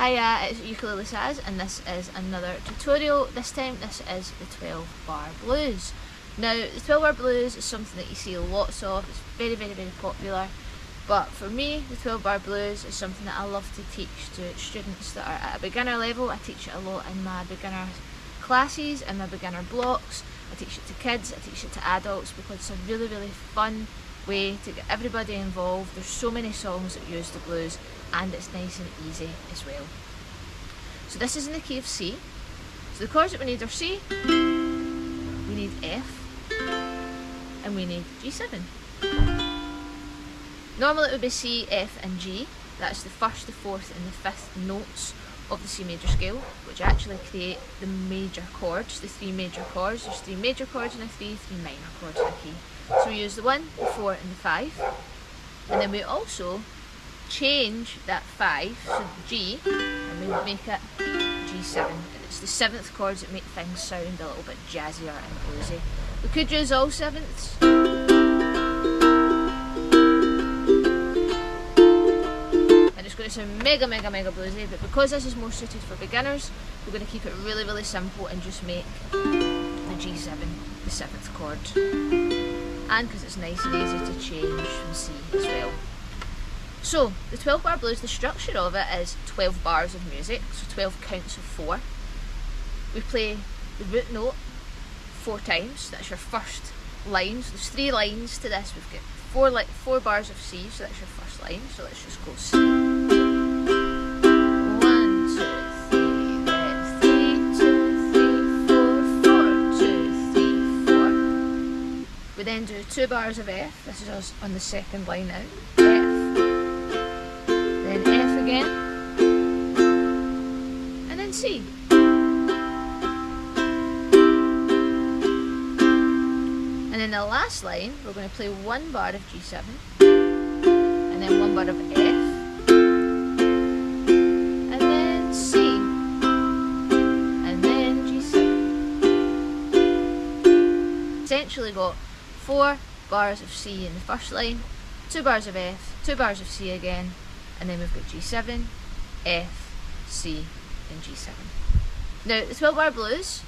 Hiya, it's Ukulele Saz, and this is another tutorial. This time this is the 12-bar blues. Now the 12-bar blues is something that you see lots of, it's very popular, but for me the 12-bar blues is something that I love to teach to students that are at a beginner level. I teach it a lot in my beginner classes, in my beginner blocks. I teach it to kids, I teach it to adults because it's a really fun way to get everybody involved. There's so many songs that use the blues and it's nice and easy as well. So this is in the key of C. So the chords that we need are C, we need F, and we need G7. Normally it would be C, F and G. That's the first, the fourth and the fifth notes of the C major scale, which actually create the major chords, the three major chords. There's three major chords and three minor chords in a key. So we use the 1, the 4 and the 5, and then we also change that 5, so G, and we make it G7. And it's the 7th chords that make things sound a little bit jazzier and bluesy. We could use all 7ths. And it's going to sound mega bluesy, but because this is more suited for beginners, we're going to keep it really simple and just make the G7 the 7th chord. And because it's nice and easy to change from C as well. So the 12-bar blues, the structure of it is 12 bars of music, so 12 counts of 4. We play the root note 4 times, that's your first line. So there's 3 lines to this. We've got 4 bars of C, so that's your first line. So let's just go C. 1, 2, 3, then 3, 2, 3, 4, 4, 2, 3, 4. We then do 2 bars of F. This is us on the second line now. F. Then F again, and then C. And then the last line, we're going to play 1 bar of G7, and then 1 bar of F, and then C, and then G7. Essentially got 4 bars of C in the first line, 2 bars of F, 2 bars of C again, and then we've got G7, F, C, and G7. Now the 12-bar blues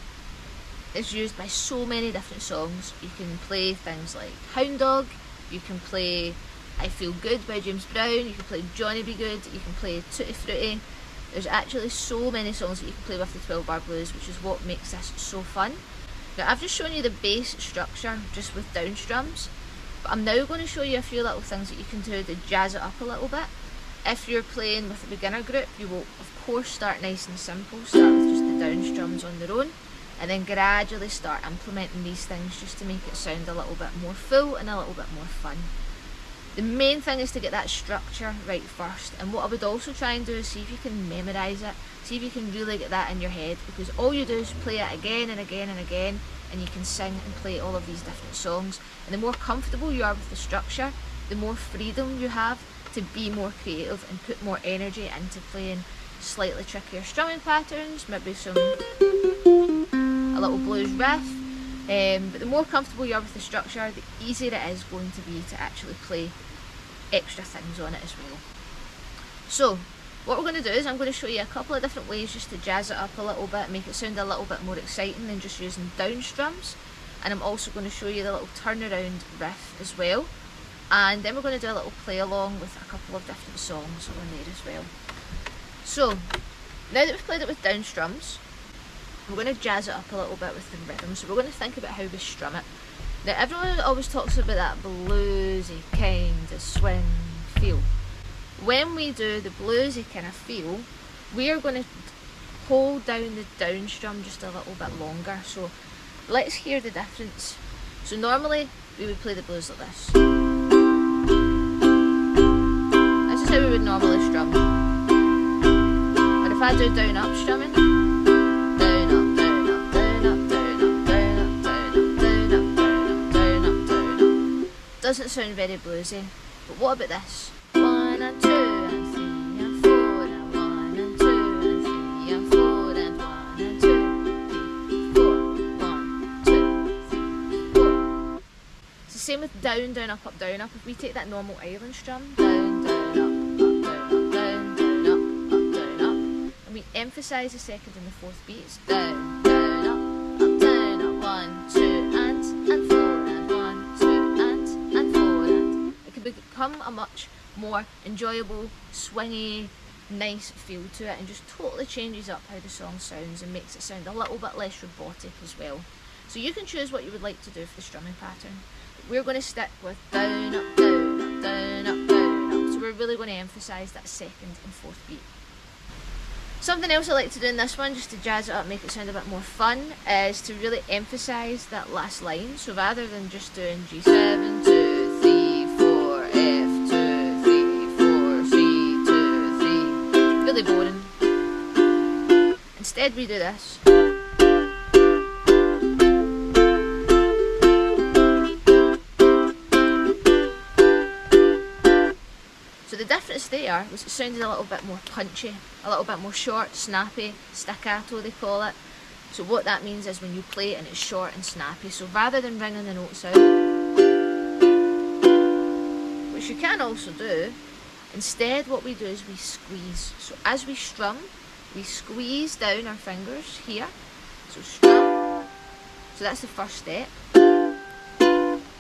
is used by so many different songs. You can play things like Hound Dog, you can play I Feel Good by James Brown, you can play Johnny Be Good, you can play Tutti Frutti. There's actually so many songs that you can play with the 12-bar blues, which is what makes this so fun. Now I've just shown you the bass structure just with down strums, but I'm now going to show you a few little things that you can do to jazz it up a little bit. If you're playing with a beginner group, you will of course start nice and simple, start with just the down strums on their own, and then gradually start implementing these things just to make it sound a little bit more full and a little bit more fun. The main thing is to get that structure right first, and what I would also try and do is see if you can memorise it, see if you can really get that in your head, because all you do is play it again and again and again, and you can sing and play all of these different songs. And the more comfortable you are with the structure, the more freedom you have to be more creative and put more energy into playing slightly trickier strumming patterns, maybe a little blues riff. But the more comfortable you are with the structure, the easier it is going to be to actually play extra things on it as well. So what we're going to do is I'm going to show you a couple of different ways just to jazz it up a little bit, make it sound a little bit more exciting than just using down strums. And I'm also going to show you the little turnaround riff as well. And then we're going to do a little play along with a couple of different songs on there as well. So now that we've played it with down strums, we're going to jazz it up a little bit with the rhythm. So we're going to think about how we strum it. Now everyone always talks about that bluesy kind of swing feel. When we do the bluesy kind of feel, we are going to hold down the down strum just a little bit longer. So let's hear the difference. So normally we would play the blues like this. This is how we would normally strum. Or if I do down up strumming, down up, down up, down up, down up, down up, down up, down up, down up, down up. Doesn't sound very bluesy. But what about this? 1 and 2 and 3 and 4 and 1 and 2 and 3 and 4 and 1 and 2, 3, 4, 1, 2, 3, 4. It's the same with down, down, up, down, up. If we take that normal island strum, down, down, up, down, up, down, down, up, down, up. emphasise the second and the fourth beat. It's down, down, up, 1, 2, and 4, and 1, 2, and 4, and it can become a much more enjoyable, swingy, nice feel to it, and just totally changes up how the song sounds and makes it sound a little bit less robotic as well. So you can choose what you would like to do for the strumming pattern. We're going to stick with down, up, down, up, down, up, down, up. So we're really going to emphasise that second and fourth beat. Something else I like to do in this one, just to jazz it up, make it sound a bit more fun, is to really emphasise that last line. So rather than just doing G7, 2, 3, 4, F, 2, 3, 4, C, 2, 3, really boring. Instead we do this. So the difference there was it sounded a little bit more punchy, a little bit more short, snappy, staccato they call it. So what that means is when you play it and it's short and snappy, so rather than ringing the notes out, which you can also do, instead what we do is we squeeze. So as we strum, we squeeze down our fingers here, so strum, so that's the first step, and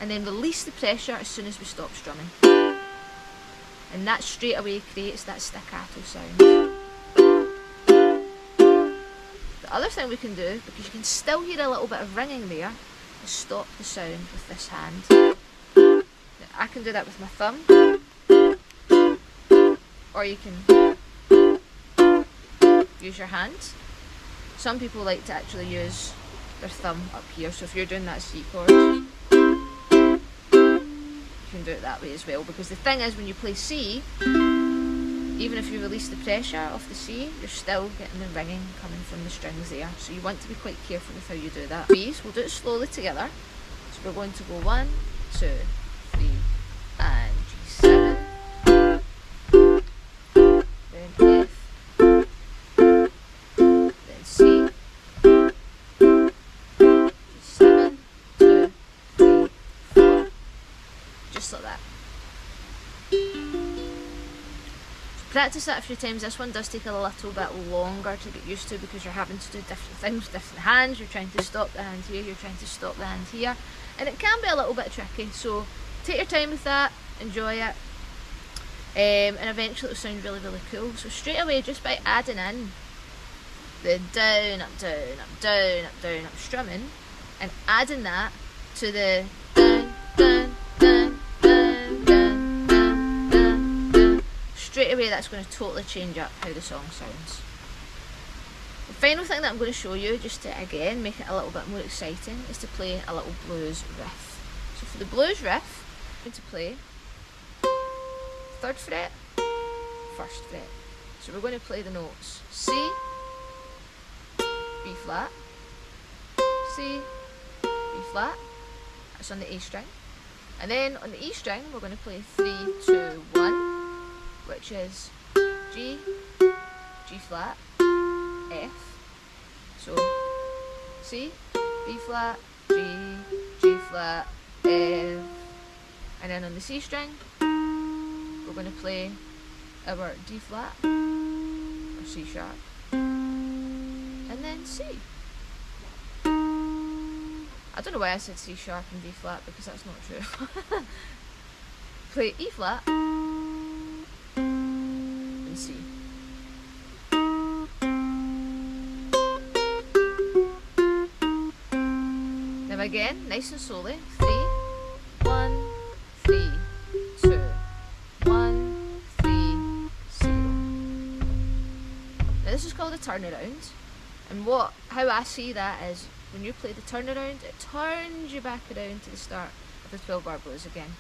then release the pressure as soon as we stop strumming. And that straight away creates that staccato sound. The other thing we can do, because you can still hear a little bit of ringing there, is stop the sound with this hand. Now, I can do that with my thumb, or you can use your hand. Some people like to actually use their thumb up here, so if you're doing that C chord, can do it that way as well, because the thing is when you play C, even if you release the pressure off the C, you're still getting the ringing coming from the strings there, so you want to be quite careful with how you do that. B's, we'll do it slowly together, so we're going to go 1, 2, 3 and G7, then F, then C, G7, 2, 3, 4, just like that. Practice that a few times. This one does take a little bit longer to get used to because you're having to do different things with different hands. You're trying to stop the hand here, you're trying to stop the hand here, and it can be a little bit tricky, so take your time with that, enjoy it, and eventually it'll sound really, really cool. So straight away, just by adding in the down, up, down, up, down, up, down, up strumming, and adding that to the down, down, down, down, down, down, down, down, straight away that's going to totally change up how the song sounds. The final thing that I'm going to show you, just to again make it a little bit more exciting, is to play a little blues riff. So for the blues riff, I'm going to play 3rd fret, 1st fret. So we're going to play the notes C, B flat, C, B flat, that's on the A string, and then on the E string we're going to play 3, 2, 1, which is G, G flat, F, so C, B flat, G, G flat, F, and then on the C string we're going to play our D flat, or C sharp, and then C. I don't know why I said C sharp and D flat, because that's not true. Play E flat and C. Now again, nice and slowly. 3, 1, 3, 2, 1, 3, 0. Now this is called a turnaround, and how I see that is when you play the turnaround, it turns you back around to the start of the 12-bar blues again.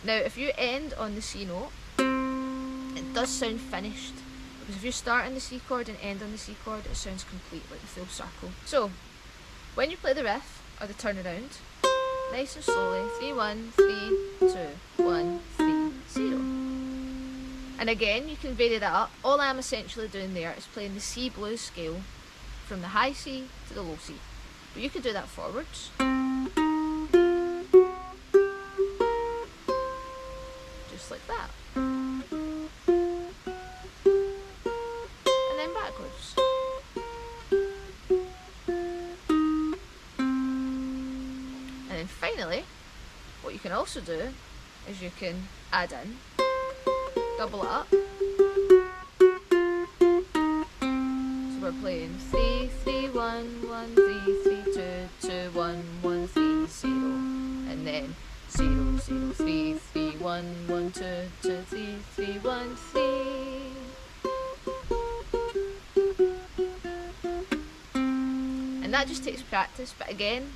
Now if you end on the C note, it does sound finished, because if you start on the C chord and end on the C chord, it sounds complete, like the full circle. So when you play the riff or the turnaround, nice and slowly, 3, 1, 3, 2, 1, 3, 0. And again, you can vary that up. All I'm essentially doing there is playing the C blues scale from the high C to the low C. But you could do that forwards. Just like that. And then backwards. can also do is you can add in, double it up. So we're playing 3, 3, 1, 1, 3, 3, 2, 2, 1, 1, 3, 0, and then 0, 0, 3, 3, 1, 1, 2, 2, 3, 3, 1, 3. And that just takes practice, but again,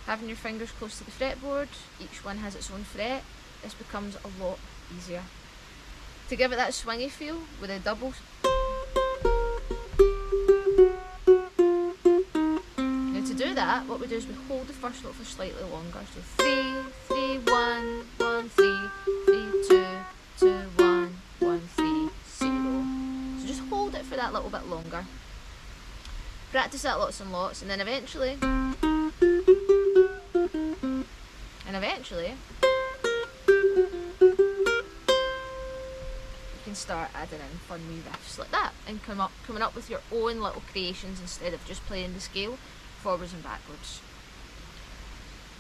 having your fingers close to the fretboard, each one has its own fret, this becomes a lot easier. To give it that swingy feel with a double. Now to do that, what we do is we hold the first note for slightly longer. So 3, 3, 1, 1, 3, 3, 2, 2, 1, 1, 3, 0. So just hold it for that little bit longer. Practice that lots and lots, and then eventually, you can start adding in fun wee riffs like that, and coming up with your own little creations instead of just playing the scale forwards and backwards.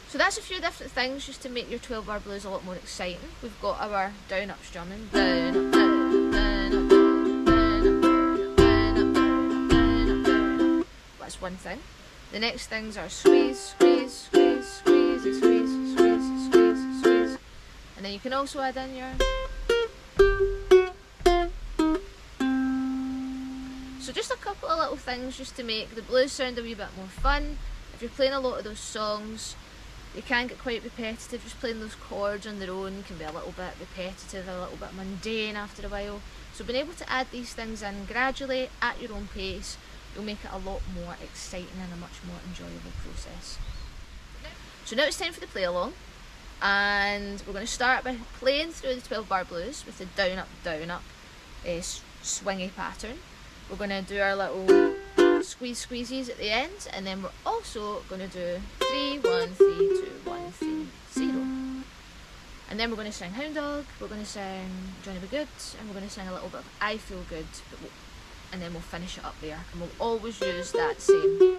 So that's a few different things just to make your 12-bar blues a lot more exciting. We've got our down-up strumming, down, up, down, up, down, up, down, up, down, up, down, up, down, up. That's one thing. The next things are squeeze, squeeze, squeeze, squeeze, squeeze, squeeze, squeeze, squeeze, and then you can also add in your. So just a couple of little things just to make the blues sound a wee bit more fun. If you're playing a lot of those songs, they can get quite repetitive. Just playing those chords on their own can be a little bit repetitive, a little bit mundane after a while. So being able to add these things in gradually at your own pace, you'll make it a lot more exciting and a much more enjoyable process. So now it's time for the play along, and we're going to start by playing through the 12-bar blues with the down up swingy pattern. We're going to do our little squeezies at the end, and then we're also going to do 3, 1, 3, 2, 1, 3, 0. And then we're going to sing Hound Dog, we're going to sing Johnny Be Good, and we're going to sing a little bit of I Feel Good, and then we'll finish it up there. And we'll always use that same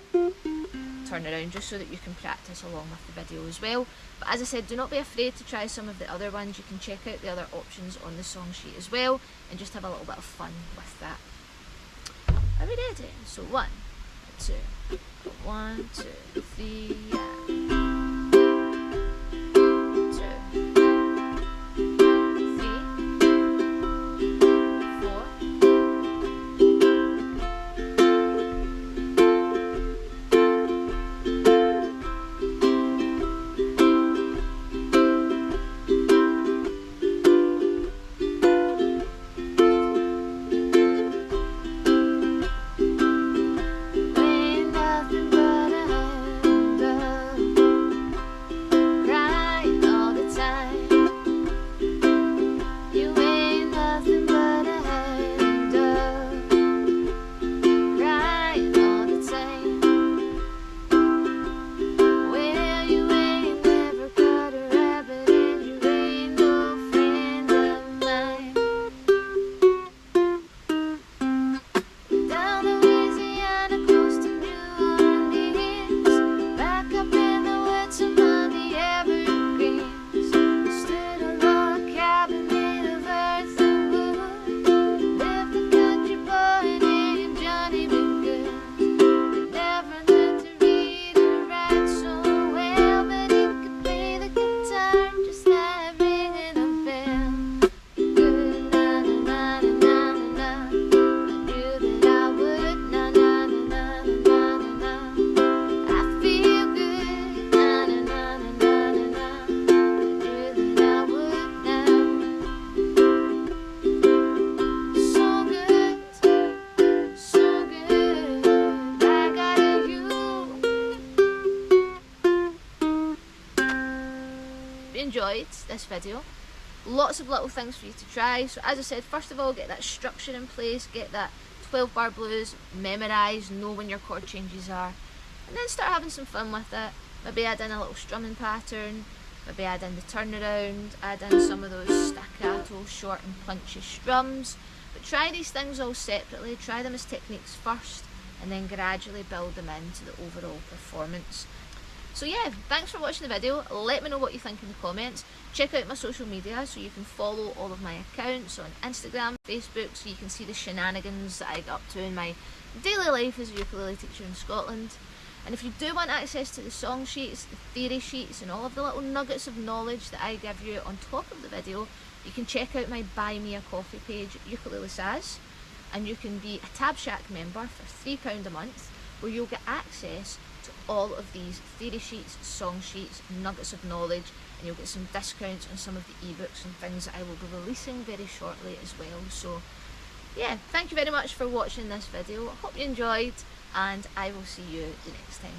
turnaround just so that you can practice along with the video as well. But as I said, do not be afraid to try some of the other ones. You can check out the other options on the song sheet as well, and just have a little bit of fun with that. Are we ready? So 1, 2, 1, 2, 3, yeah. 2, 3, 4. Enjoyed this video. Lots of little things for you to try. So as I said, first of all, get that structure in place, get that 12-bar blues memorised, know when your chord changes are, and then start having some fun with it. Maybe add in a little strumming pattern, maybe add in the turnaround, add in some of those staccato, short and punchy strums. But try these things all separately, try them as techniques first, and then gradually build them into the overall performance. So yeah, thanks for watching the video. Let me know what you think in the comments. Check out my social media so you can follow all of my accounts on Instagram, Facebook, so you can see the shenanigans that I get up to in my daily life as a ukulele teacher in Scotland. And if you do want access to the song sheets, the theory sheets, and all of the little nuggets of knowledge that I give you on top of the video, you can check out my Buy Me a Coffee page, Ukulele Saz, and you can be a Tab Shack member for £3 a month, where you'll get access to all of these theory sheets, song sheets, nuggets of knowledge, and you'll get some discounts on some of the ebooks and things that I will be releasing very shortly as well. So yeah, thank you very much for watching this video. I hope you enjoyed, and I will see you the next time.